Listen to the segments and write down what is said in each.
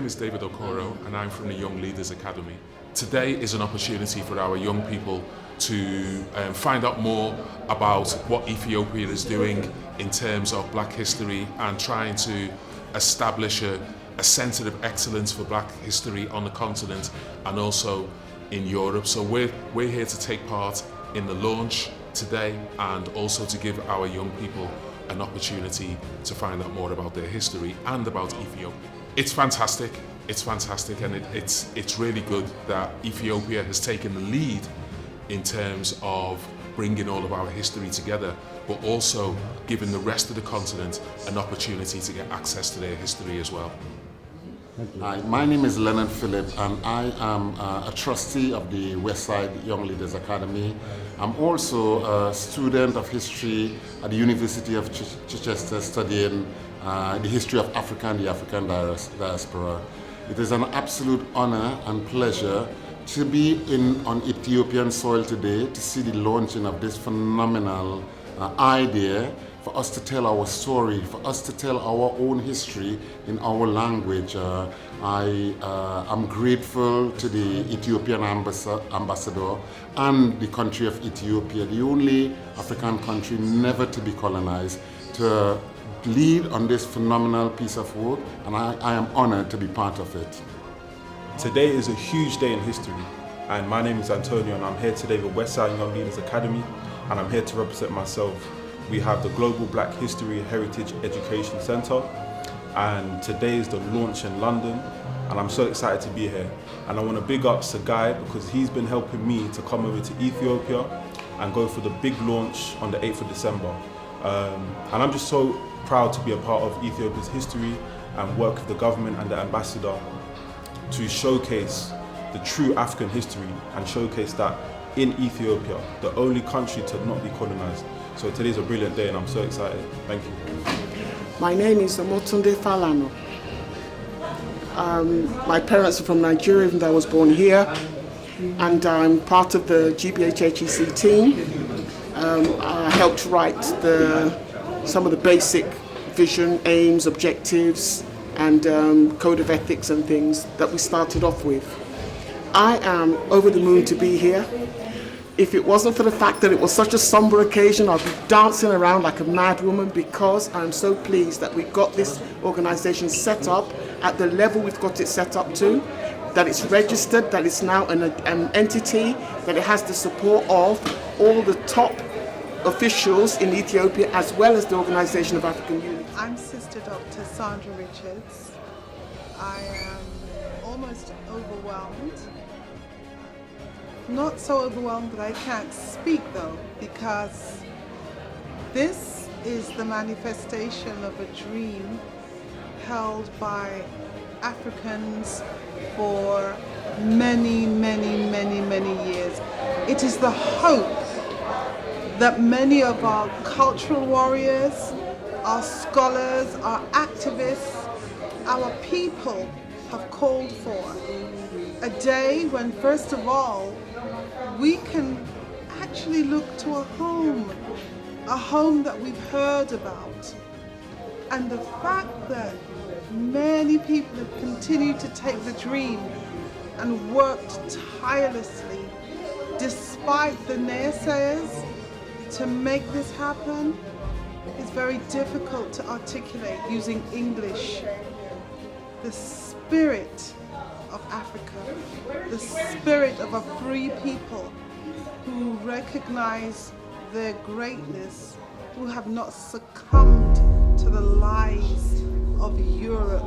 is David Okoro and I'm from the Young Leaders Academy. Today is an opportunity for our young people to find out more about what Ethiopia is doing in terms of Black history and trying to establish a centre of excellence for Black history on the continent and also in Europe. So we're here to take part in the launch today and also to give our young people an opportunity to find out more about their history and about Ethiopia. It's fantastic, and it's really good that Ethiopia has taken the lead in terms of bringing all of our history together, but also giving the rest of the continent an opportunity to get access to their history as well. Hi, my name is Leonard Phillip and I am a trustee of the Westside Young Leaders Academy. I'm also a student of history at the University of Chichester studying the history of Africa and the African diaspora. It is an absolute honor and pleasure to be on Ethiopian soil today to see the launching of this phenomenal idea for us to tell our story, for us to tell our own history in our language. I am grateful to the Ethiopian ambassador and the country of Ethiopia, the only African country never to be colonized, to lead on this phenomenal piece of work, and I am honored to be part of it. Today is a huge day in history, and my name is Antonio and I'm here today with Westside Young Leaders Academy, and I'm here to represent myself. We have the Global Black History Heritage Education Centre, and today is the launch in London, and I'm so excited to be here. And I want to big up Sagai because he's been helping me to come over to Ethiopia and go for the big launch on the 8th of December. And I'm just so proud to be a part of Ethiopia's history and work with the government and the ambassador to showcase the true African history and showcase that in Ethiopia, the only country to not be colonized. So today's a brilliant day and I'm so excited. Thank you. My name is Motunde Falano. My parents are from Nigeria, even though I was born here. And I'm part of the GBHHEC team. I helped write some of the basic vision, aims, objectives, and code of ethics and things that we started off with. I am over the moon to be here. If it wasn't for the fact that it was such a somber occasion, I'd be dancing around like a mad woman because I'm so pleased that we got this organization set up at the level we've got it set up to, that it's registered, that it's now an entity, that it has the support of all the top officials in Ethiopia as well as the Organization of African Unity. I'm Sister Dr. Sandra Richards. I am almost overwhelmed. Not so overwhelmed that I can't speak though, because this is the manifestation of a dream held by Africans for many, many, many, many years. It is the hope that many of our cultural warriors, our scholars, our activists, our people have called for. A day when, first of all, we can actually look to a home that we've heard about. And the fact that many people have continued to take the dream and worked tirelessly, despite the naysayers, to make this happen is very difficult to articulate using English. The spirit of Africa, the spirit of a free people who recognize their greatness, who have not succumbed to the lies of Europe.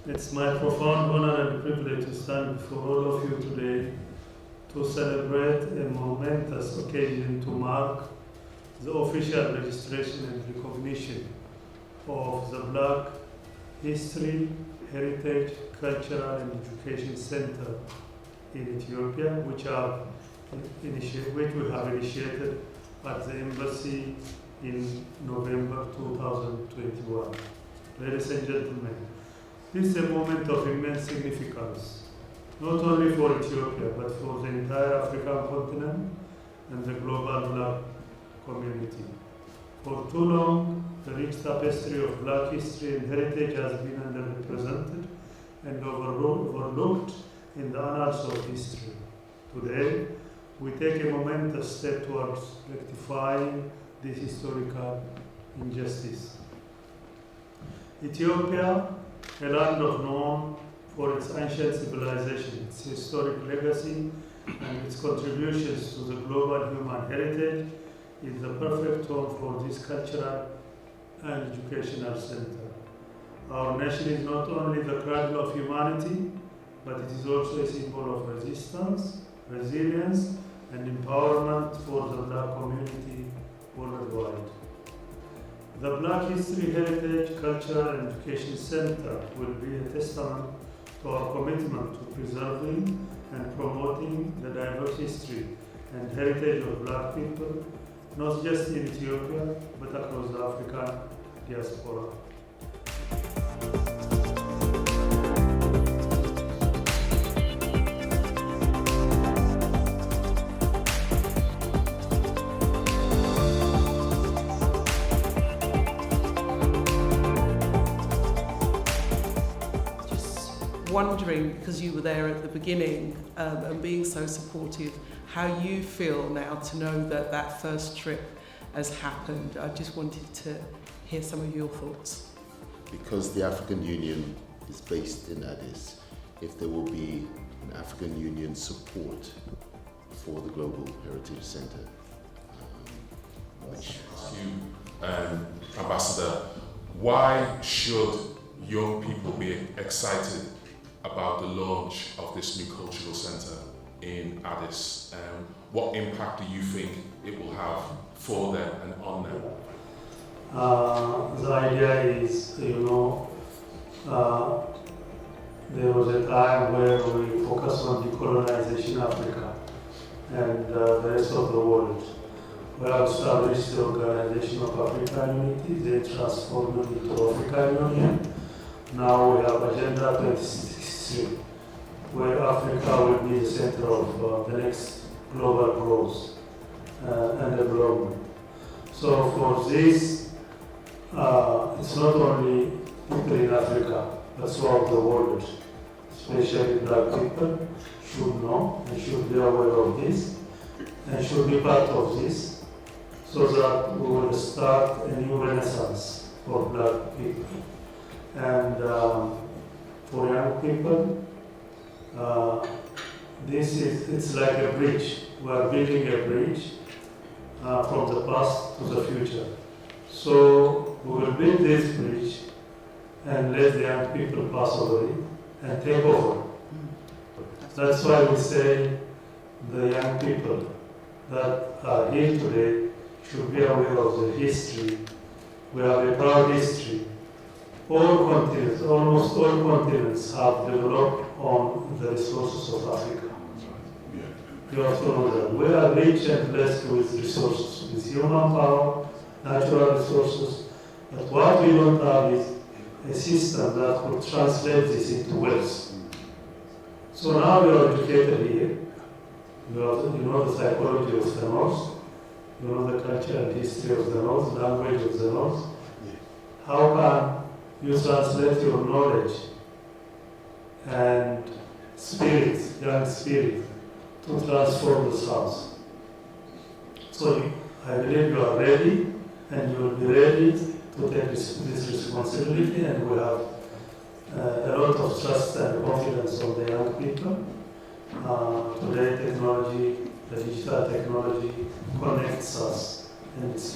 It's my profound honor and privilege to stand before all of you today to celebrate a momentous occasion to mark the official registration and recognition of the Black History, Heritage, Cultural and Education Center in Ethiopia, which we have initiated at the embassy in November 2021. Ladies and gentlemen, this is a moment of immense significance, not only for Ethiopia, but for the entire African continent and the global Black community. For too long, the rich tapestry of Black history and heritage has been underrepresented and overlooked in the annals of history. Today, we take a momentous step towards rectifying this historical injustice. Ethiopia, a land known for its ancient civilization, its historic legacy, and its contributions to the global human heritage, is the perfect home for this cultural and educational center. Our nation is not only the cradle of humanity, but it is also a symbol of resistance, resilience, and empowerment for the Black community worldwide. The Black History, Heritage, Cultural and Education Center will be a testament to our commitment to preserving and promoting the diverse history and heritage of Black people, not just in Ethiopia, but across the African diaspora. Wondering, because you were there at the beginning and being so supportive, how you feel now to know that that first trip has happened. I just wanted to hear some of your thoughts. Because the African Union is based in Addis, if there will be an African Union support for the Global Heritage Center. Ambassador, why should young people be excited about the launch of this new cultural centre in Addis? What impact do you think it will have for them and on them? The idea is, there was a time where we focused on decolonization Africa and the rest of the world. We have established the Organization of African Unity, they transformed it into African Union. Now we have Agenda 2063, where Africa will be the center of the next global growth and development. So for this, it's not only people in Africa, but throughout the world, especially Black people, should know and should be aware of this and should be part of this, so that we will start a new renaissance for Black people. And for young people, it's like a bridge. We are building a bridge from the past to the future. So we will build this bridge and let the young people pass over it and take over. That's why we say the young people that are here today should be aware of the history. We have a proud history. All continents, almost all continents have developed on the resources of Africa. You have to know that we are rich and blessed with resources, with human power, natural resources, but what we don't have is a system that could translate this into wealth. So now we are educated here. You know the psychology of the North, you know the culture and history of the North, language of the North. How can you translate your knowledge and spirit, young spirit, to transform the South? So I believe you are ready, and you will be ready to take this responsibility, and we have a lot of trust and confidence on the young people. Today technology, the digital technology connects us, and it's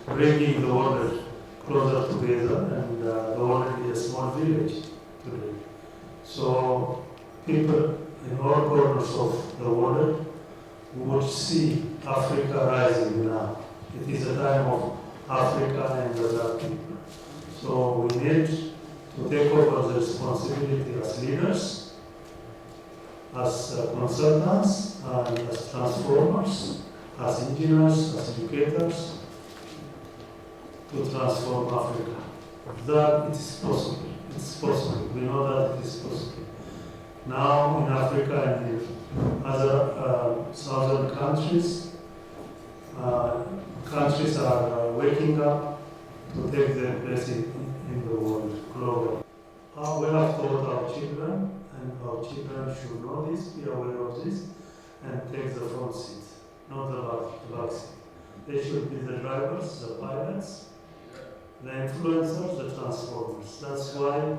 bringing the world closer together, and the world is a small village today. So people in all corners of the world would see Africa rising now. It is a time of Africa and the black people. So we need to take over the responsibility as leaders, as consultants, and as transformers, as engineers, as educators, to transform Africa. That it is possible. It's possible. We know that it is possible. Now in Africa and in other southern countries, countries are waking up to take their place in the world globally. We have taught our children, and our children should know this, be aware of this, and take the front seat, not the back seat. They should be the drivers, the pilots, the influencers, the transformers. That's why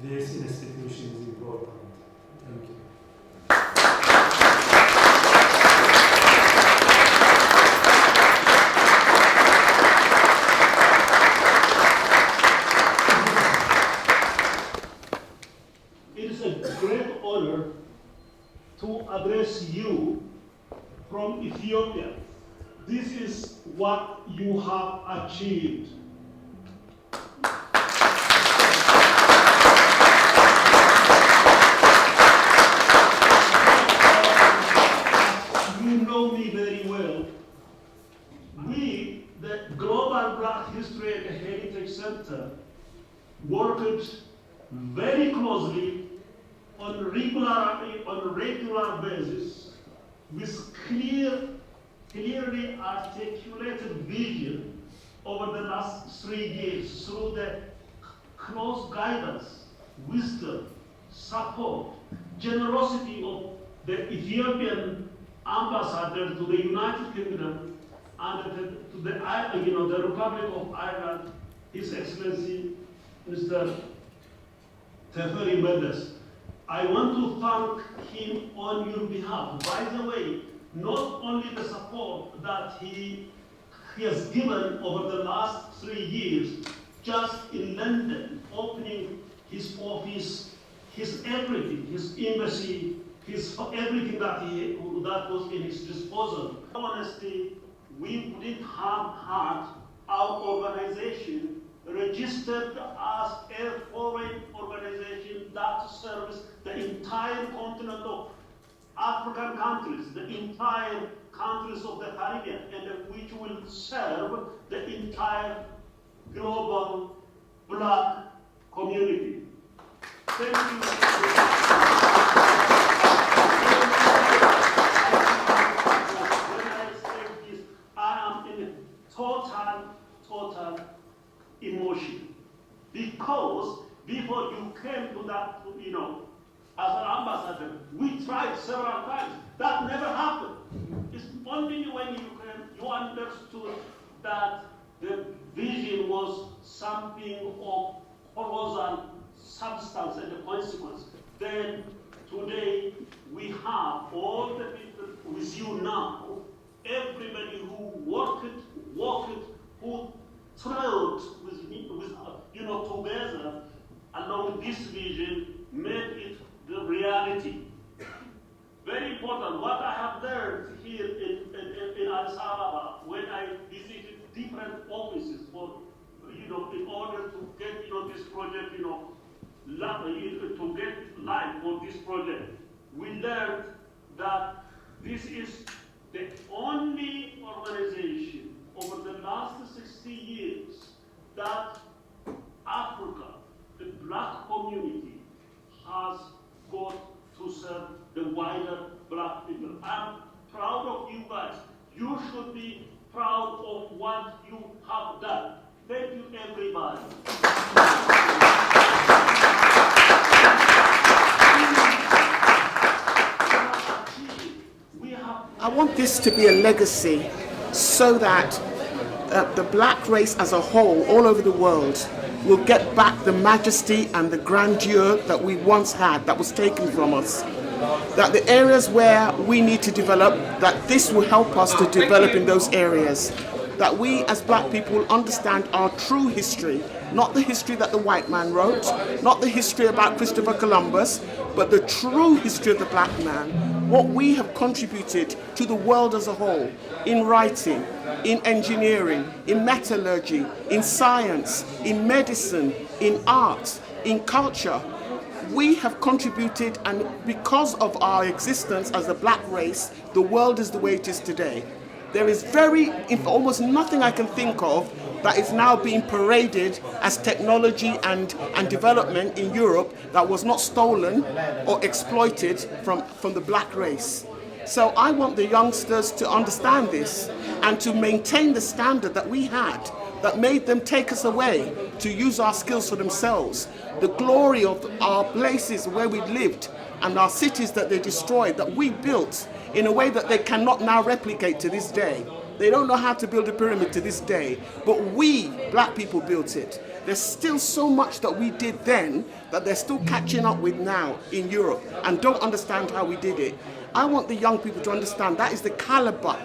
this institution is important. Thank you. It is a great honor to address you from Ethiopia. This is what you have achieved. You know me very well. We, the Global Black History and Heritage Center, worked very closely on a regular basis with clearly articulated vision over the last 3 years through the close guidance, wisdom, support, generosity of the Ethiopian ambassador to the United Kingdom and to the Republic of Ireland, His Excellency Mr. Teferi Mendes. I want to thank him on your behalf. By the way, not only the support that he has given over the last 3 years, just in London, opening his office, his everything, his embassy, his everything that was in his disposal. Honestly, we wouldn't have had our organization registered as a foreign organization that serves the entire continent of African countries, the entire countries of the Caribbean, and which will serve the entire global Black community. Thank you. When I say this, I am in total emotion. Because before you came to that, as an ambassador, we tried several times. That never happened. It's only when you came, you understood that the vision was something of colossal substance and the consequence. Then today we have all the people with you now, everybody who walked, who trailed with me, together along this vision, made it the reality. Very important. What I have learned here in Addis Ababa when I visited different offices for, in order to get, this project, to get life for this project, we learned that this is the only organization over the last 60 years that Africa, the Black community, has got to serve the wider Black people. I'm proud of you guys. You should be proud of what you have done. Thank you, everybody. I want this to be a legacy so that the Black race as a whole, all over the world, will get back the majesty and the grandeur that we once had, that was taken from us. That the areas where we need to develop, that this will help us to develop in those areas. That we as Black people understand our true history, not the history that the white man wrote, not the history about Christopher Columbus, but the true history of the Black man. what we have contributed to the world as a whole, in writing, in engineering, in metallurgy, in science, in medicine, in art, in culture. We have contributed, and because of our existence as a black race, the world is the way it is today. There is almost nothing I can think of that is now being paraded as technology and development in Europe that was not stolen or exploited from the black race. So I want the youngsters to understand this and to maintain the standard that we had that made them take us away to use our skills for themselves. The glory of our places where we lived and our cities that they destroyed, that we built in a way that they cannot now replicate to this day. They don't know how to build a pyramid to this day, but we, black people, built it. There's still so much that we did then that they're still catching up with now in Europe and don't understand how we did it. I want the young people to understand that is the caliber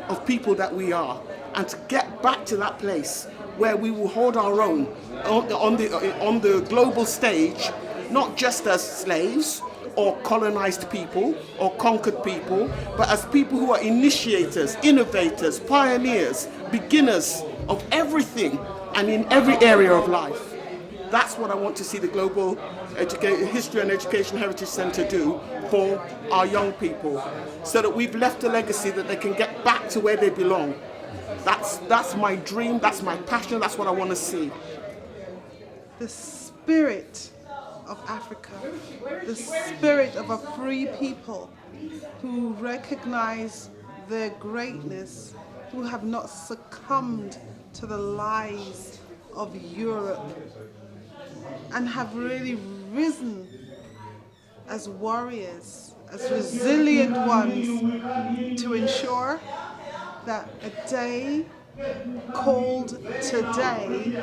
of people that we are, and to get back to that place where we will hold our own on the global stage, not just as slaves or colonized people or conquered people, but as people who are initiators, innovators, pioneers, beginners of everything and in every area of life. That's what I want to see the Global History and Education Heritage Center do for our young people, so that we've left a legacy that they can get back to where they belong. That's my dream, that's my passion, that's what I want to see. The spirit of Africa, the spirit of a free people who recognize their greatness, who have not succumbed to the lies of Europe, and have really risen as warriors, as resilient ones, to ensure that a day called today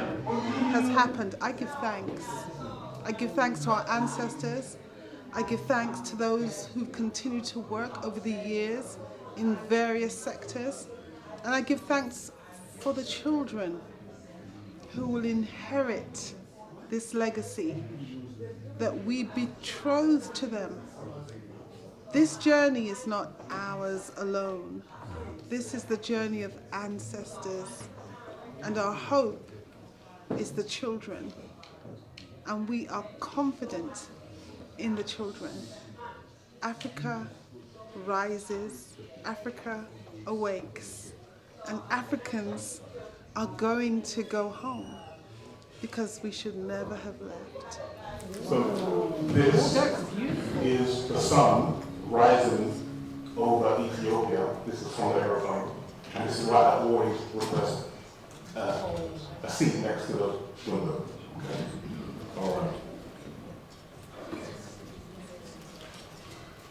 has happened. I give thanks. I give thanks to our ancestors. I give thanks to those who continue to work over the years in various sectors. And I give thanks for the children who will inherit this legacy that we betroth to them. This journey is not ours alone. This is the journey of ancestors, and our hope is the children. And we are confident in the children. Africa rises, Africa awakes, and Africans are going to go home, because we should never have left. So this is the sun rising over Ethiopia. This is from the aeroplane, and this is why I always request a seat next to the window. Okay. All right.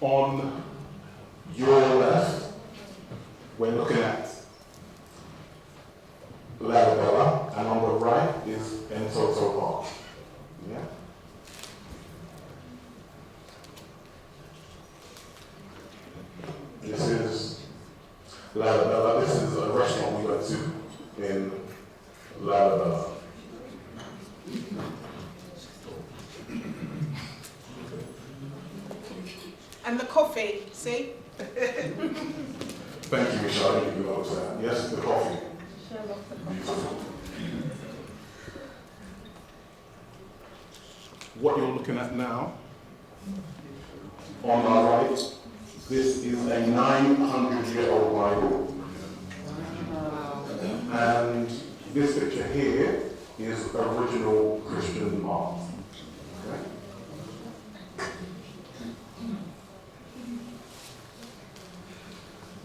On your left, we're looking at Larabella, and on the right is Entoto Park. Yeah. This is Larabella. This is a restaurant we went to in Larabella. And the coffee, see? Thank you, Michelle. I didn't even notice that. Yes, the coffee. Beautiful. What you're looking at now, on our right, this is a 900-year-old Bible. And this picture here is original Christian art. Okay?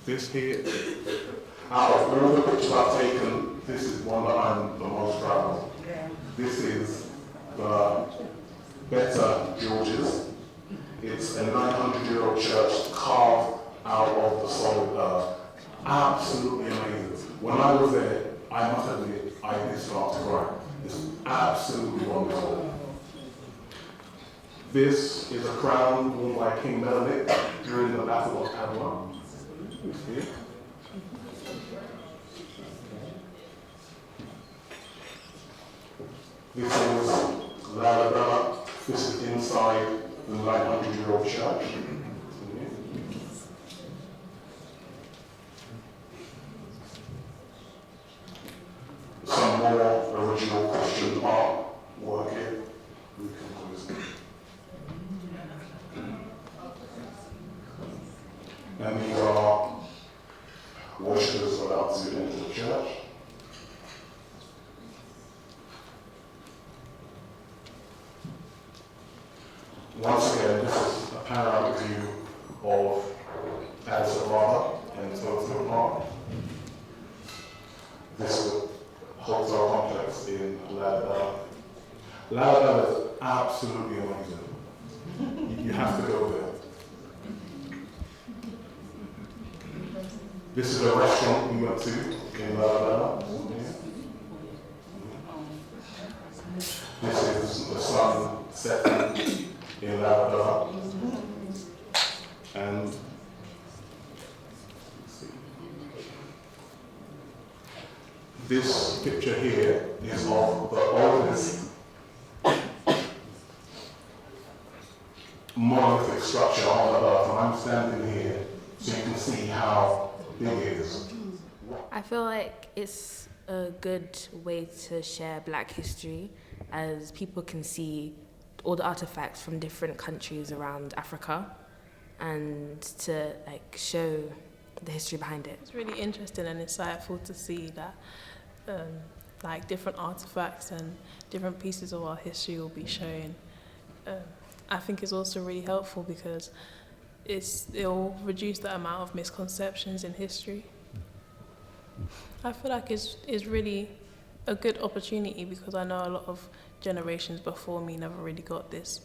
This here, out of all the pictures I've taken, this is one that I'm the most proud of. This is the Better George's. It's a 900-year-old church carved out of the solid earth. Absolutely amazing. When I was there, I must admit, I did start to cry. It's absolutely wonderful. This is a crown worn by King Menelik during the Battle of Adwa. See? This is Larabella. This is inside the 900-year-old church. original Christian art working recomposing. And these are worshippers allowed to enter the church. Once again, this is a panoramic view of Addis Ababa and Tokyo Park. This is a hotel complex in Ladabella. Ladabella is absolutely amazing. You have to go there. This is a restaurant we went to in Ladabella. This is the sun setting in Ladabella. And this picture here is of the oldest monolithic structure on the earth, and I'm standing here so you can see how big it is. I feel like it's a good way to share Black history, as people can see all the artifacts from different countries around Africa, and to show the history behind it. It's really interesting and insightful to see that different artifacts and different pieces of our history will be shown. I think it's also really helpful because it'll reduce the amount of misconceptions in history. I feel like it's really a good opportunity because I know a lot of generations before me never really got this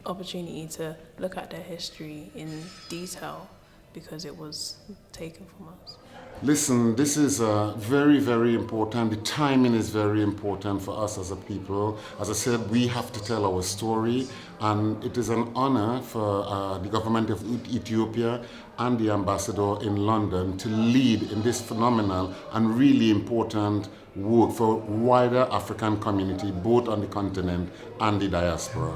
opportunity to look at their history in detail because it was taken from us. Listen, this is very, very important. The timing is very important for us as a people. As I said, we have to tell our story, and it is an honor for the government of Ethiopia and the ambassador in London to lead in this phenomenal and really important work for wider African community, both on the continent and the diaspora.